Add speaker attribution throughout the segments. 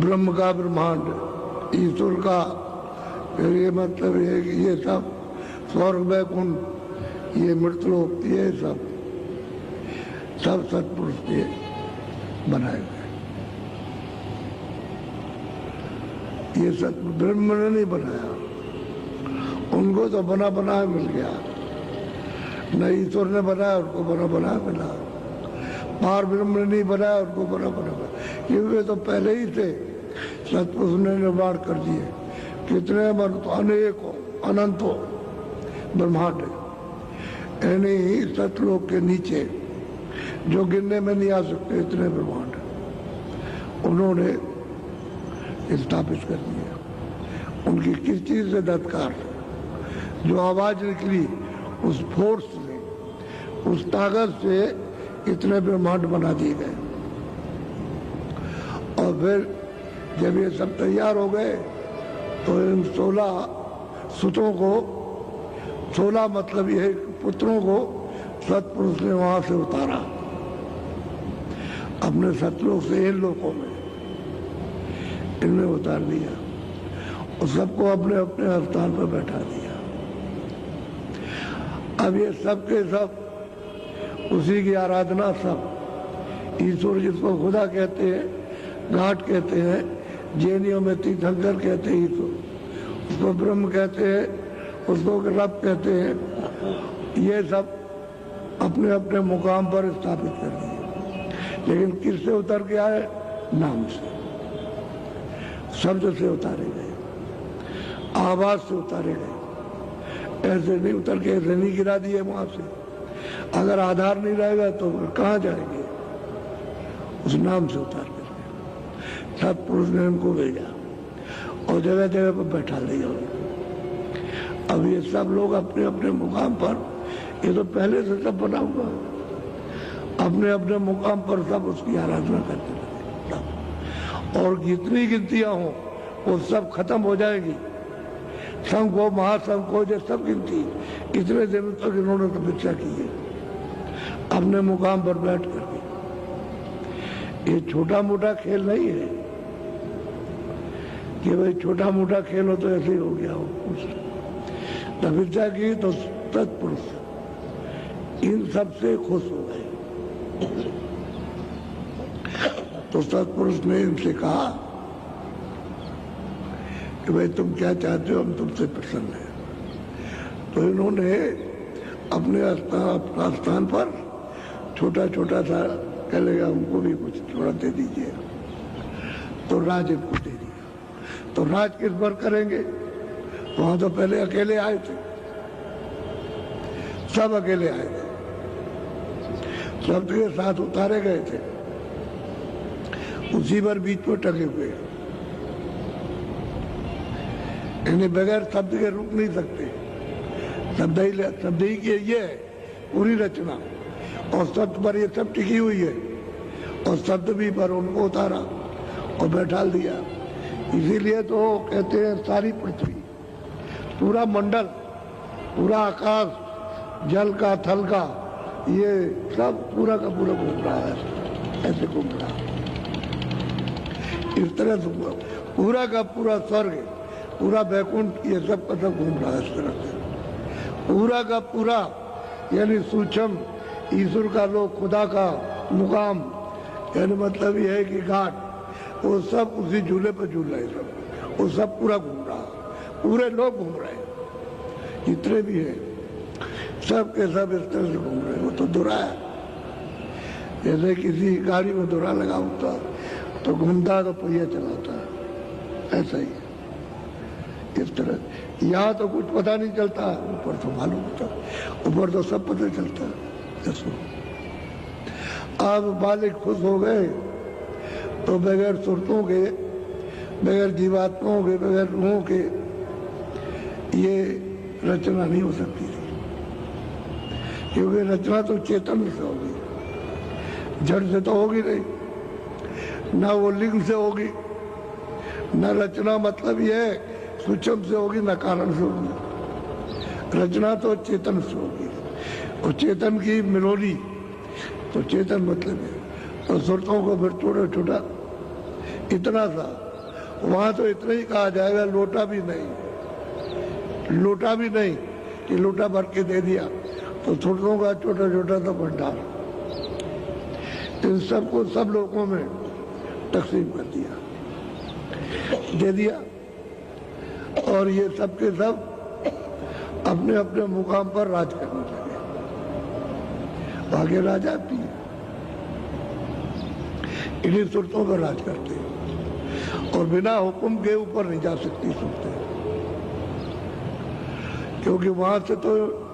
Speaker 1: ब्रह्म का ब्रह्मांड, ईश्वर का, फिर ये मतलब है कि ये सब स्वर्ग वैकुंठ, ये मृतलोक, ये सब सत्पुरुष के बनाए गए। ये सत्पुरुष ब्रह्म ने नहीं बनाया, उनको तो बना बनाया मिल गया। न ईश्वर ने बनाया, उनको बना बनाया मिला। पार ब्रह्म ने नहीं बनाया, उनको बना बनाया, क्योंकि वे तो पहले ही थे। सत्पुरुष ने निर्माण कर दिए। कितने तो अनेकों अनंतों ब्रह्मांड, यानी सतलोक के नीचे जो गिनने में नहीं आ सकते इतने ब्रह्मांड उन्होंने स्थापित कर दिया। उनकी किस चीज से धत्कार, जो आवाज निकली उस फोर्स से, उस ताकत से इतने ब्रह्मांड बना दिए गए। और फिर जब ये सब तैयार हो गए तो इन 16 सुतों को, 16 मतलब ये पुत्रों को सतपुरुष ने वहां से उतारा अपने सतलोक से इन लोगों में, इनमें उतार दिया और सबको अपने अपने स्थान पर बैठा दिया। अब ये सब के सब उसी की आराधना, सब ईश्वर जिसको खुदा कहते हैं, घाट कहते हैं, जैनियों में तीर्थंकर कहते हैं ईश्वर, उसको ब्रह्म कहते हैं, उसको रब कहते हैं। ये सब अपने अपने मुकाम पर स्थापित कर दिए। लेकिन किससे उतर के आए? नाम से, शब्द से उतारे गए, आवाज से उतारे गए। ऐसे नहीं उतर के ऐसे नहीं गिरा दिए वहां से। अगर आधार नहीं रहेगा तो कहाँ जाएंगे? उस नाम से उतार करके सत्पुरुष ने उनको भेजा और जगह जगह पर बैठा दिया। अब ये सब लोग अपने अपने मुकाम पर, ये तो पहले से सब बना हुआ, अपने अपने मुकाम पर सब उसकी आराधना करते लगे। और जितनी गिनतियां हों वो सब खत्म हो जाएगी। संघ को, महासंघ को, जो सब गिनती इतने दिनों तक इन्होंने तपस्या की है अपने मुकाम पर बैठ करके। ये छोटा मोटा खेल नहीं है कि भाई छोटा मोटा खेल हो तो ऐसे ही हो गया हो। तपस्या की तो सत्पुरुष इन सब से खुश हो गए। तो सत्पुरुष ने इनसे कहा कि भाई तुम क्या चाहते हो, हम तुमसे प्रसन्न हैं। तो इन्होंने अपने स्थान पर छोटा छोटा सा कह लेगा, हमको भी कुछ थोड़ा दे दीजिए। तो राज इनको दे दिया। तो राज किस पर करेंगे? वहां तो पहले अकेले आए थे, सब अकेले आए थे, सब के साथ उतारे गए थे, उसी पर बीच में टके हुए। इन्हें बगैर शब्द के रुक नहीं सकते। शब्द ही की ये है पूरी रचना, और शब्द पर ये सब टिकी हुई है। और शब्द भी पर उनको उतारा और बैठा दिया। इसीलिए तो कहते हैं सारी पृथ्वी, पूरा मंडल, पूरा आकाश, जल का, थल का, ये सब पूरा का पूरा घूम रहा है, ऐसे घूम रहा है। इस तरह से पूरा का पूरा स्वर्ग, पूरा वैकुंठ, ये सब का सब घूम रहा है इस तरह से। पूरा का पूरा यानी सूक्ष्म ईश्वर का लोक, खुदा का मुकाम, यानी मतलब ये है कि घाट, वो सब उसी झूले पर झूल रहे सब, वो सब पूरा घूम रहा, पूरे लोग घूम रहे हैं, जितने भी हैं सब के सब इस तरह से घूम रहे हैं। वो तो धुरा है, जैसे किसी गाड़ी में धुरा लगा होता तो घूमता तो पहिया चलाता है, ऐसा ही इस तरह। यहाँ तो कुछ पता नहीं चलता, ऊपर तो मालूम होता, ऊपर तो सब पता चलता है। अब मालिक खुश हो गए तो बगैर सुरतों के, बगैर जीवात्माओं के, बगैर रूहों के ये रचना नहीं हो सकती थी। क्योंकि रचना तो चेतन से होगी, जड़ से तो होगी नहीं, ना वो लिंग से होगी, ना रचना मतलब ये सूक्ष्म से होगी, ना कारण से होगी। रचना तो चेतन से होगी, और चेतन की मिलोनी तो चेतन मतलब है। और सुरतों को फिर छोटा छोटा इतना सा वहां तो इतना ही कहा जाएगा, लोटा भी नहीं कि लोटा भर के दे दिया, तो थोड़ों का छोटा छोटा तो भंडार, इन सबको सब लोगों में तकसीम कर दिया, दे दिया। और ये सब के सब अपने अपने मुकाम पर राज करने लगे। आगे राजा भी इन्हीं सुरतों पर राज करते हैं और बिना हुक्म के ऊपर नहीं जा सकती सुरतें, क्योंकि वहां से तो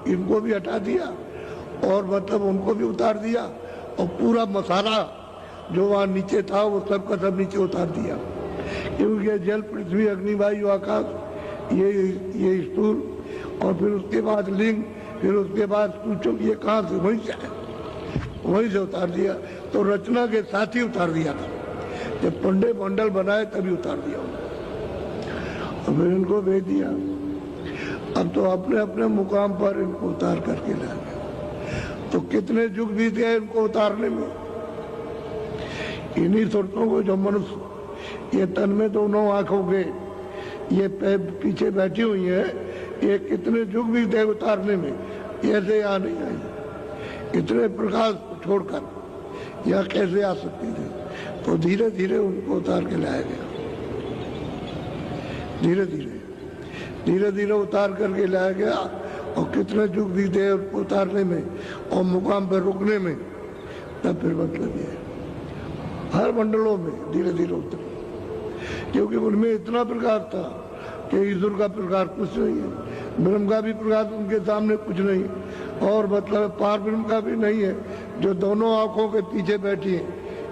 Speaker 1: इनको भी हटा दिया और मतलब उनको भी उतार दिया, और पूरा मसाला जो वहां नीचे था वो सब का सब नीचे उतार दिया, क्योंकि जल पृथ्वी अग्नि वायु आकाश ये स्थूल, और फिर उसके बाद लिंग, फिर उसके बाद पूछो ये कहाँ से, वहीं से उतार दिया। तो रचना के साथ ही उतार दिया था, जब पंडे मंडल बनाए तभी उतार दिया, और फिर इनको भेज दिया। अब तो अपने अपने मुकाम पर इनको उतार करके ला गया। तो कितने युग बीत गए इनको उतारने में। इन्हीं सुरतों को जो मनुष्य ये तन में दोनों आंखों के ये पीछे बैठी हुई है, ये कितने युग बीत गए उतारने में, ऐसे यहाँ नहीं आई, इतने प्रकाश छोड़कर यहाँ कैसे आ सकती थी। तो धीरे धीरे उनको उतार के लाया गया, धीरे धीरे उतार करके लाया गया। और कितने युग बीते उनको उतारने में और मुकाम पर रुकने में, तब फिर मतलब ये हर मंडलों में धीरे धीरे उतरे, क्योंकि उनमें इतना प्रकाश था कि ईश्वर का प्रकाश कुछ नहीं है, ब्रह्म का भी प्रकाश उनके सामने कुछ नहीं, और मतलब पार ब्रह्म का भी नहीं है, जो दोनों आंखों के पीछे बैठी है,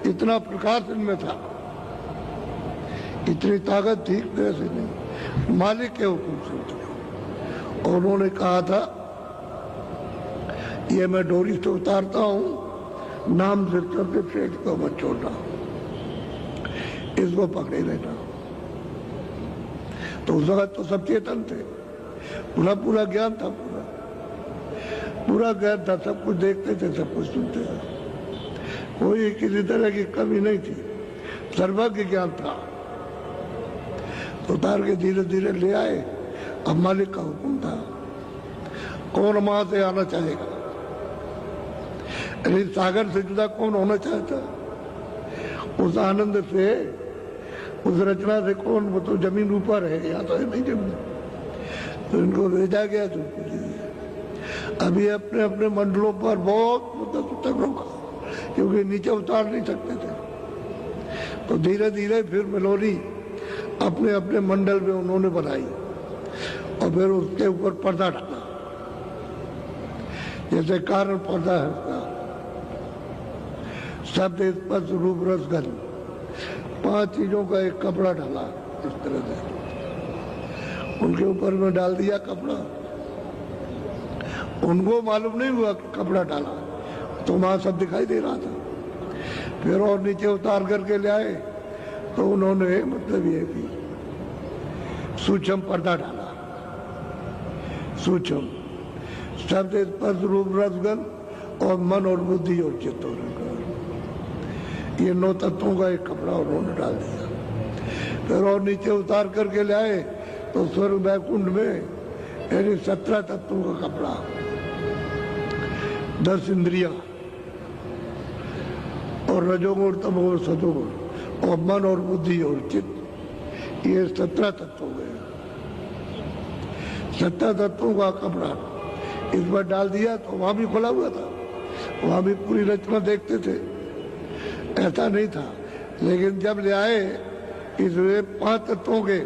Speaker 1: इतना प्रकाश इनमें था, इतनी ताकत थी, वैसे नहीं, मालिक के हुक्म से उतरे। और उन्होंने कहा था ये मैं डोरी से उतारता हूं, नाम से सबसे पेट को मत छोड़ना, इसको पकड़े रहना। तो उस वक्त तो सब चेतन थे, पूरा ज्ञान था, पूरा ज्ञान था, सब कुछ देखते थे, सब कुछ सुनते थे, कोई किसी तरह की कमी नहीं थी, सर्वज्ञ ज्ञान था। तो उतार के धीरे धीरे ले आए। अब मालिक का हुक्म था, कौन वहां से आना चाहेगा, अरे सागर से जुदा कौन होना चाहता, उस आनंद से, उस रचना से कौन, वो तो जमीन ऊपर है, यहाँ तो है नहीं जमीन। तो इनको भेजा गया, तो अभी अपने अपने मंडलों पर बहुत मुद्दत तक रोका, क्योंकि नीचे उतार नहीं सकते थे। तो धीरे धीरे फिर मेलोडी अपने अपने मंडल में उन्होंने बनाई, और फिर उसके ऊपर पर्दा डाला, जैसे कारण पर्दा है उसका, शब्द स्पर्श रूप रस गंध, 5 चीजों का एक कपड़ा डाला, इस तरह से उनके ऊपर में डाल दिया कपड़ा। उनको मालूम नहीं हुआ कि कपड़ा डाला, तो वहां सब दिखाई दे रहा था। फिर और नीचे उतार करके ले आए, तो उन्होंने मतलब ये कि सूक्ष्म पर्दा डाला, सूक्ष्म शब्द स्पर्श रूप रसगन और मन और बुद्धि और चित्त और ये 9 तत्वों का एक कपड़ा उन्होंने डाल दिया। फिर और नीचे उतार करके ले आए, तो स्वर्ग बैकुंठ में यानी 17 तत्वों का कपड़ा, 10 इंद्रिया और रजोगुण तमोगुण सतोगुण और मन और बुद्धि और चित्त, ये 17 तत्व हो गए। 17 तत्वों का कपड़ा इस बार डाल दिया, तो वहां भी खुला हुआ था, वहां भी पूरी रचना देखते थे, ऐसा नहीं था। लेकिन जब ले आए इस 5 तत्वों के,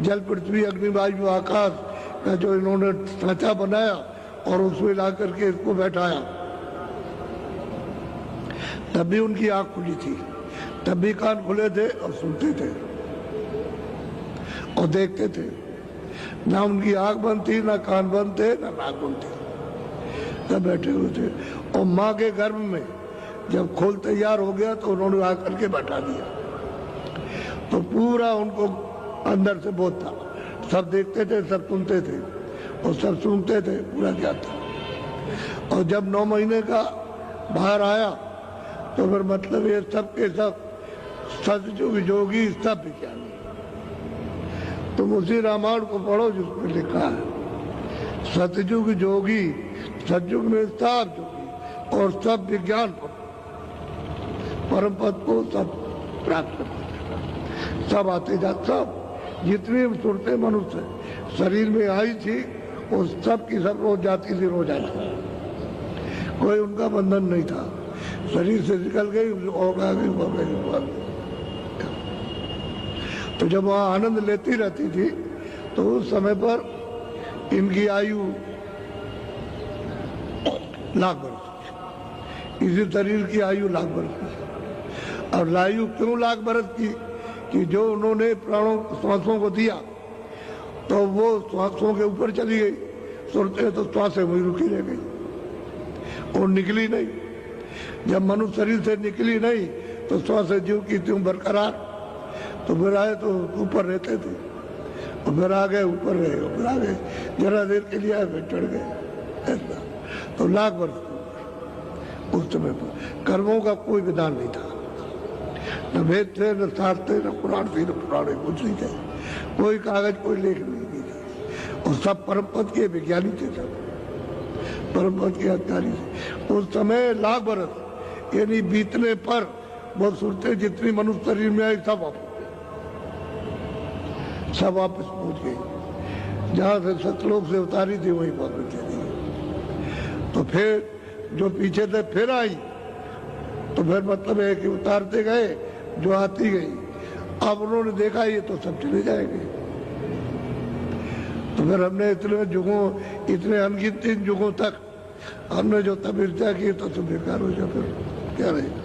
Speaker 1: जल पृथ्वी अग्नि वायु आकाश का जो इन्होंने ढांचा बनाया और उसमें ला करके इसको बैठाया, तब भी उनकी आंख खुली थी, तब भी कान खुले थे और सुनते थे और देखते थे। ना उनकी आंख बंद थी, ना कान बंद थे, ना नाक बंद थी, तब बैठे हुए थे। और माँ के गर्भ में जब खोल तैयार हो गया, तो उन्होंने आकर के बैठा दिया, तो पूरा उनको अंदर से बोध था, सब देखते थे, सब सुनते थे और सब सुनते थे, पूरा क्या था। और जब 9 महीने का बाहर आया, तो फिर मतलब ये सब के सब सतयुग जोगी सब विज्ञानी, तुम उसी रामायण को पढ़ो जिसमें लिखा है सतयुग जोगी, सतयुग में साफ जोगी और सब विज्ञान पर परम पद को सब प्राप्त कर, सब आते जाते, सब जितनी सुरते मनुष्य शरीर में आई थी वो सब की सब रोज जाती थी, रोज आई थी, कोई उनका बंधन नहीं था। शरीर से निकल गई और आ गई। तो जब वहाँ आनंद लेती रहती थी तो उस समय पर इनकी आयु लाख वर्ष की, इसी शरीर की आयु लाख वर्ष की। और आयु क्यों लाख वर्ष की? कि जो उन्होंने प्राणों श्वासों को दिया तो वो श्वासों के ऊपर चली गई, सुनते तो श्वासें वही रुकी रह गई और निकली नहीं। जब मनुष्य शरीर से निकली नहीं तो श्वासें जीव की त्यों बरकरार। तो फिर आए तो ऊपर रहते थे और फिर आ गए, ऊपर रहे और फिर आ गए, जरा देर के लिए आए फिर चढ़ गए, ऐसा। तो लाख वर्ष उस समय पर कर्मों का कोई विधान नहीं था, न वेद थे, न शास्त्र थे, न पुराण थे, न पुराणे कुछ नहीं थे, कोई कागज कोई लेख नहीं थी। और सब परम पद के विज्ञानी थे, सब परम पद के अधिकारी थे। उस समय लाख वर्ष यानी बीतने पर वो सुनते जितनी मनुष्य शरीर में आई सब वापस पहुंच गई, जहां से सतलोक से उतारी थी वहीं वापस चली गई। तो फिर जो पीछे थे फिर आई, तो फिर मतलब है कि उतारते गए, जो आती गई। अब उन्होंने देखा ये तो सब चले जाएंगे, तो फिर हमने इतने युगों, इतने अनगिनत युगों तक हमने जो तपस्या की तो बेकार हो जाए, फिर क्या रहेगा।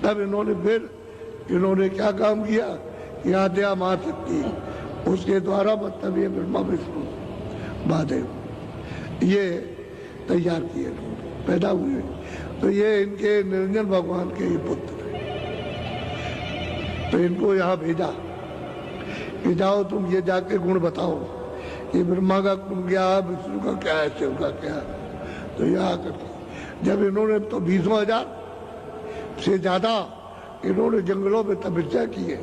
Speaker 1: तब इन्होंने क्या काम किया कि आद्या महाशक्ति, उसके द्वारा मतलब ये ब्रह्मा विष्णु महादेव ये तैयार किए, पैदा हुए। तो ये इनके निरंजन भगवान के ये पुत्र हैं। तो इनको यहाँ भेजा कि जाओ तुम ये जाके गुण बताओ, ये ब्रह्मा का गुण क्या है, विष्णु का क्या है, शिव का क्या है। तो यहाँ आकर जब इन्होंने तो 20,000 से ज्यादा इन्होंने जंगलों में तपस्या की है,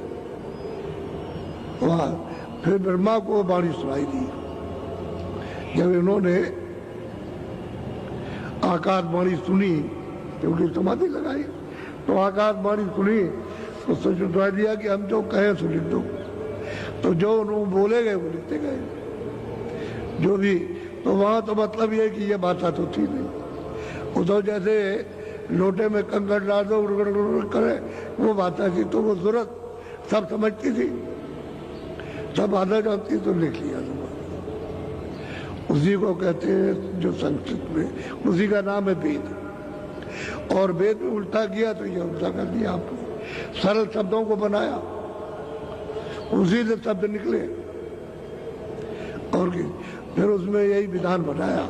Speaker 1: वहां फिर ब्रह्मा को वाणी सुनाई दी। जब इन्होंने आकाश वाणी सुनी, क्योंकि समाधि लगाई, तो आकाश वाणी सुनी तो सुनाई दिया कि हम जो कहें सो लिख दो। तो जो उन्होंने बोले गए वो लिखते गए, जो भी। तो वहां तो मतलब ये कि ये भाषा तो थी नहीं, वो तो जैसे लोटे में कंकड़ डाल दो उड़ करे वो भाषा थी। तो वो जरूरत सब समझती थी, सब आधा जानती, तो लिख लिया सब। उसी को कहते हैं जो संस्कृत में, उसी का नाम है वेद। और वेद में उल्टा किया तो ये उल्टा कर दिया आपने, सरल शब्दों को बनाया, उसी से शब्द निकले। और फिर उसमें यही विधान बनाया,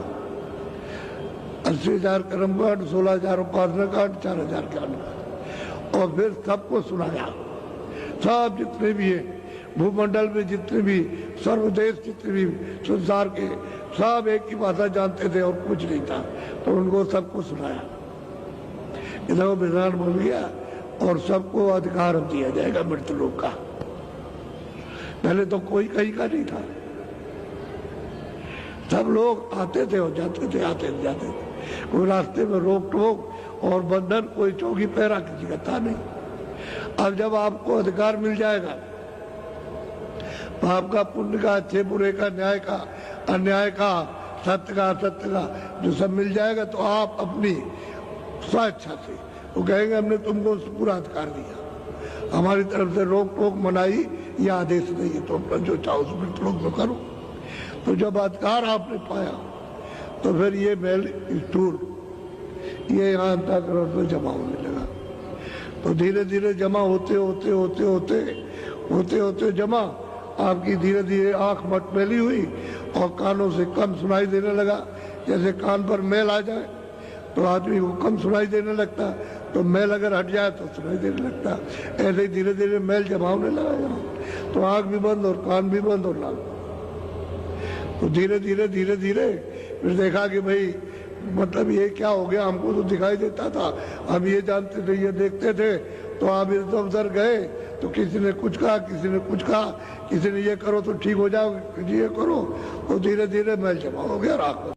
Speaker 1: 80,000 कर्मकांड, 16,000 उपासना कांड, 4,000 ज्ञान कांड। और फिर सबको सुनाया, सब जितने भी है भूमंडल में, जितने भी सर्वदेश, जितने भी संसार के, सब एक ही भाषा जानते थे और कुछ नहीं था। तो उनको सबको सुनाया, इधर वो विधान बन गया और सबको अधिकार दिया जाएगा मृत्यु लोक का। पहले तो कोई कहीं का नहीं था, सब लोग आते थे और जाते थे, आते थे जाते थे, कोई रास्ते में रोक टोक और बंधन, कोई चौकी पहरा किसी का था नहीं। अब जब आपको अधिकार मिल जाएगा, पाप का, पुण्य का, अच्छे बुरे का, न्याय का, अन्याय का, सत्य का, असत्य का, जो सब मिल जाएगा, तो आप अपनी स्वेच्छा से वो कहेंगे हमने तुमको पूरा अधिकार दिया, हमारी तरफ से रोक टोक मनाई या आदेश नहीं है, तो अपना जो चाहो उसमें लोग में करो। तो जब अधिकार आपने पाया तो फिर ये मेल स्टूल ये यहाँ अंतःकरण में जमा होने लगा। तो धीरे धीरे जमा होते होते होते होते होते होते जमा, आपकी धीरे धीरे आंख मटमैली हुई और कानों से कम सुनाई देने लगा। जैसे कान पर मैल आ जाए तो आदमी को कम सुनाई देने लगता, तो मैल अगर हट जाए तो सुनाई देने लगता। ऐसे ही धीरे धीरे मैल जमा होने लगा यहाँ, तो आंख भी बंद और कान भी बंद और नाक। तो धीरे धीरे धीरे धीरे फिर देखा कि भाई मतलब ये क्या हो गया, हमको तो दिखाई देता था, हम ये जानते थे, ये देखते थे। तो आप इधर उधर गए तो किसी ने कुछ कहा, किसी ने कुछ कहा, किसी ने ये करो तो ठीक हो जाओगे, ये करो तो धीरे धीरे मैल जमा हो गया राख।